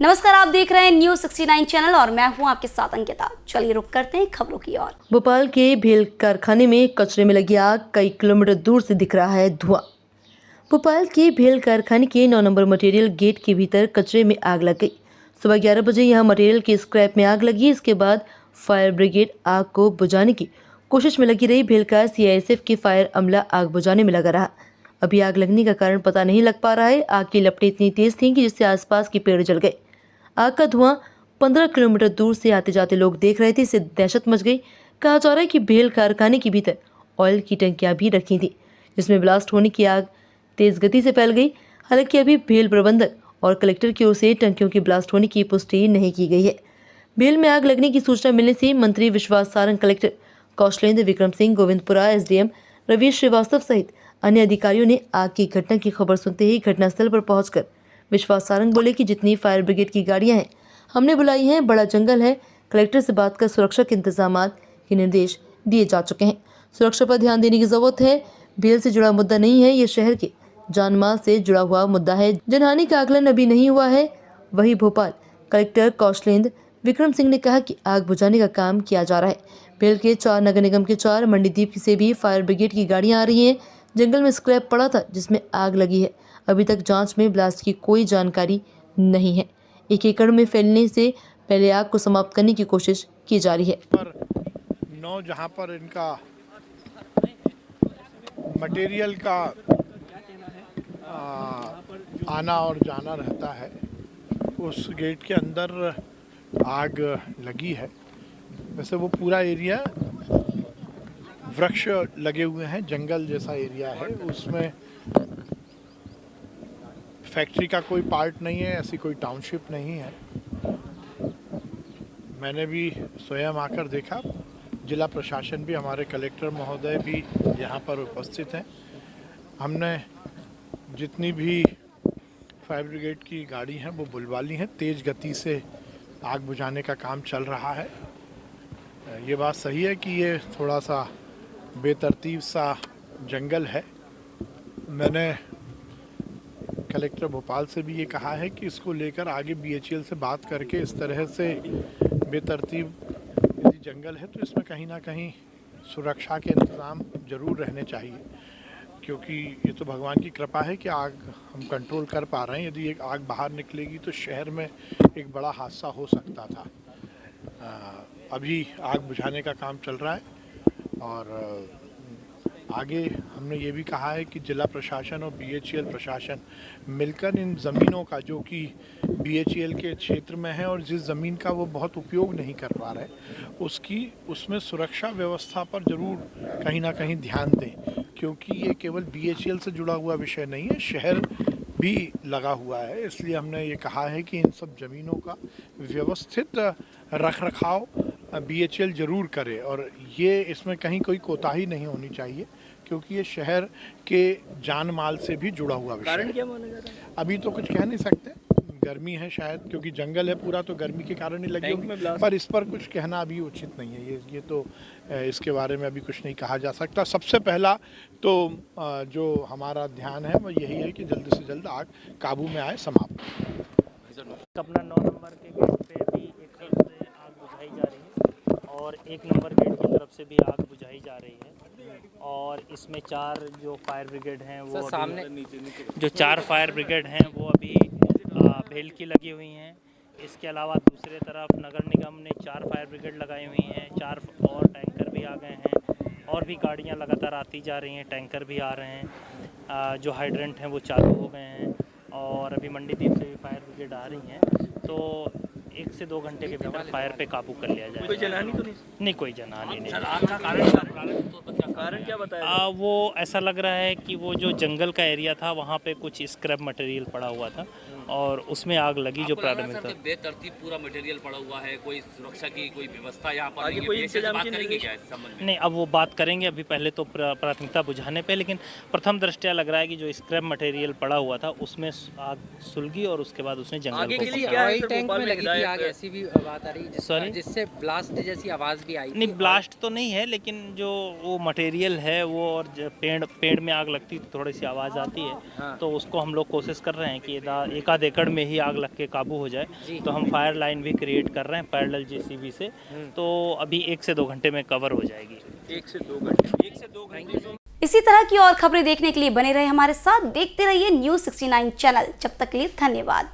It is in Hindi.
नमस्कार, आप देख रहे हैं न्यूज़ 69 चैनल और मैं हूं आपके साथ अंकिता। चलिए रुक करते हैं खबरों की ओर। भोपाल के भेल कारखाने में कचरे में लगी आग, कई किलोमीटर दूर से दिख रहा है धुआं। भोपाल के भेल कारखाने के 9 नंबर मटेरियल गेट के भीतर कचरे में आग लग गई। सुबह 11 बजे यहां मटेरियल के स्क्रैप में आग लगी। इसके बाद फायर ब्रिगेड आग को बुझाने की कोशिश में लगी रही। भेल का CISF की फायर अमला आग बुझाने में लगा रहा। अभी आग लगने का कारण पता नहीं लग पा रहा है। आग की लपटें इतनी तेज थीं कि जिससे आसपास के पेड़ जल गए। आग का धुआं 15 किलोमीटर दूर से आते जाते लोग देख रहे थे। इससे दहशत मच गई। कहा जा रहा है कि भेल कारखाने के भीतर ऑयल की टंकियां भी रखी थी, जिसमें ब्लास्ट होने की आग तेज गति से फैल गई। हालांकि अभी भेल प्रबंधक और कलेक्टर की ओर से टंकियों के ब्लास्ट होने की पुष्टि नहीं की गई है। भेल में आग लगने की सूचना मिलने से मंत्री विश्वास सारंग, कलेक्टर कौशलेंद्र विक्रम सिंह, गोविंदपुरा SDM रवीश श्रीवास्तव सहित अन्य अधिकारियों ने आग की घटना की खबर सुनते ही घटनास्थल पर पहुंचकर विश्वास सारंग बोले कि जितनी फायर ब्रिगेड की गाड़ियां हैं हमने बुलाई हैं। बड़ा जंगल है। कलेक्टर से बात कर सुरक्षा के इंतजामात के निर्देश दिए जा चुके हैं। सुरक्षा पर ध्यान देने की जरूरत है। भेल से जुड़ा मुद्दा नहीं है, ये शहर के जानमाल से जुड़ा हुआ मुद्दा है। जनहानि का आकलन अभी नहीं हुआ है। वही भोपाल कलेक्टर कौशलेंद्र विक्रम सिंह ने कहा कि आग बुझाने का काम किया जा रहा है। भेल के 4 नगर निगम के 4, मंडीदीप से भी फायर ब्रिगेड की गाड़ियां आ रही हैं। जंगल में स्क्रैप पड़ा था जिसमें आग लगी है। अभी तक जांच में ब्लास्ट की कोई जानकारी नहीं है। 1 एकड़ में फैलने से पहले आग को समाप्त करने की कोशिश की जा रही है। पर 9 जहाँ पर इनका मटेरियल का आना और जाना रहता है, उस गेट के अंदर आग लगी है। वैसे वो पूरा एरिया वृक्ष लगे हुए हैं, जंगल जैसा एरिया है। उसमें फैक्ट्री का कोई पार्ट नहीं है, ऐसी कोई टाउनशिप नहीं है। मैंने भी स्वयं आकर देखा। जिला प्रशासन भी, हमारे कलेक्टर महोदय भी यहाँ पर उपस्थित हैं। हमने जितनी भी फायर ब्रिगेड की गाड़ी हैं वो बुलवा ली हैं। तेज़ गति से आग बुझाने का काम चल रहा है। ये बात सही है कि ये थोड़ा सा बेतरतीब सा जंगल है। मैंने कलेक्टर भोपाल से भी ये कहा है कि इसको लेकर आगे BHEL से बात करके इस तरह से बेतरतीब यदि जंगल है तो इसमें कहीं ना कहीं सुरक्षा के इंतज़ाम ज़रूर रहने चाहिए, क्योंकि ये तो भगवान की कृपा है कि आग हम कंट्रोल कर पा रहे हैं। यदि एक आग बाहर निकलेगी तो शहर में एक बड़ा हादसा हो सकता था। अभी आग बुझाने का काम चल रहा है और आगे हमने ये भी कहा है कि जिला प्रशासन और BHEL प्रशासन मिलकर इन ज़मीनों का, जो कि BHEL के क्षेत्र में है और जिस ज़मीन का वो बहुत उपयोग नहीं कर पा रहे, उसमें सुरक्षा व्यवस्था पर ज़रूर कहीं ना कहीं ध्यान दें, क्योंकि ये केवल BHEL से जुड़ा हुआ विषय नहीं है, शहर भी लगा हुआ है। इसलिए हमने ये कहा है कि इन सब ज़मीनों का व्यवस्थित रखरखाव BHEL ज़रूर करे और ये इसमें कहीं कोई कोताही नहीं होनी चाहिए, क्योंकि ये शहर के जान माल से भी जुड़ा हुआ विषय है। कारण क्या माना जाता है? अभी तो कुछ कह नहीं सकते, गर्मी है शायद, क्योंकि जंगल है पूरा, तो गर्मी के कारण ही लगी होगी, पर इस पर कुछ कहना अभी उचित नहीं है। ये तो इसके बारे में अभी कुछ नहीं कहा जा सकता। सबसे पहला तो जो हमारा ध्यान है वो यही है कि जल्द से जल्द आग काबू में आए, समाप्त। अपना 9 नंबर के गेट पे भी एक तरफ से आग बुझाई जा रही है और 1 नंबर गेट की तरफ से भी आग बुझाई जा रही है। और इसमें 4 जो फायर ब्रिगेड हैं वो सामने जो 4 फायर ब्रिगेड हैं वो अभी भेल की लगी हुई हैं। इसके अलावा दूसरे तरफ नगर निगम ने 4 फायर ब्रिगेड लगाई हुई हैं। 4 और टैंकर भी आ गए हैं और भी गाड़ियां लगातार आती जा रही हैं, टैंकर भी आ रहे हैं। जो हाइड्रेंट हैं वो चालू हो गए हैं और अभी मंडीदीप से भी फायर ब्रिगेड आ रही हैं। तो 1 से 2 घंटे के भीतर फायर पे काबू कर लिया जाएगा। कोई जनहानि तो नहीं? नहीं, कोई जनहानि नहीं। सर, आग का कारण क्या बताया? वो ऐसा लग रहा है कि वो जो जंगल का एरिया था वहाँ पे कुछ स्क्रैप मटेरियल पड़ा हुआ था और उसमें आग लगी जो प्राथमिक था। बेतरतीब पूरा मटेरियल पड़ा हुआ है, कोई सुरक्षा की कोई व्यवस्था यहाँ पर आगे नहीं है। कोई BHEL से इंतजाम बात की करेंगे क्या इस संबंध में? नहीं, अब वो बात करेंगे। अभी पहले तो प्राथमिकता बुझाने पे, लेकिन प्रथम दृष्टया लग रहा है कि जो स्क्रैप मटेरियल पड़ा हुआ था उसमें आग सुलगी और उसके बाद उसने जंगल आगे को के लिए पकड़ा। क्या है? ऑयल टैंक में लगी थी हिदायत आग, ऐसी भी बात आ रही है Sorry? जिससे ब्लास्ट जैसी आवाज भी आई थी। नहीं, ब्लास्ट तो नहीं है, लेकिन जो वो मटेरियल है वो, और पेड़ में आग लगती तो थोड़ी सी आवाज़ आती है। हाँ। तो उसको हम लोग कोशिश कर रहे हैं कि एक आध एकड़ में ही आग लग के काबू हो जाए। तो हम फायर लाइन भी क्रिएट कर रहे हैं पैरेलल जेसीबी से, तो अभी 1 से 2 घंटे में कवर हो जाएगी। 1 से 2 घंटे। इसी तरह की और खबरें देखने के लिए बने रहे हमारे साथ, देखते रहिए News 69 चैनल। जब तक के लिए धन्यवाद।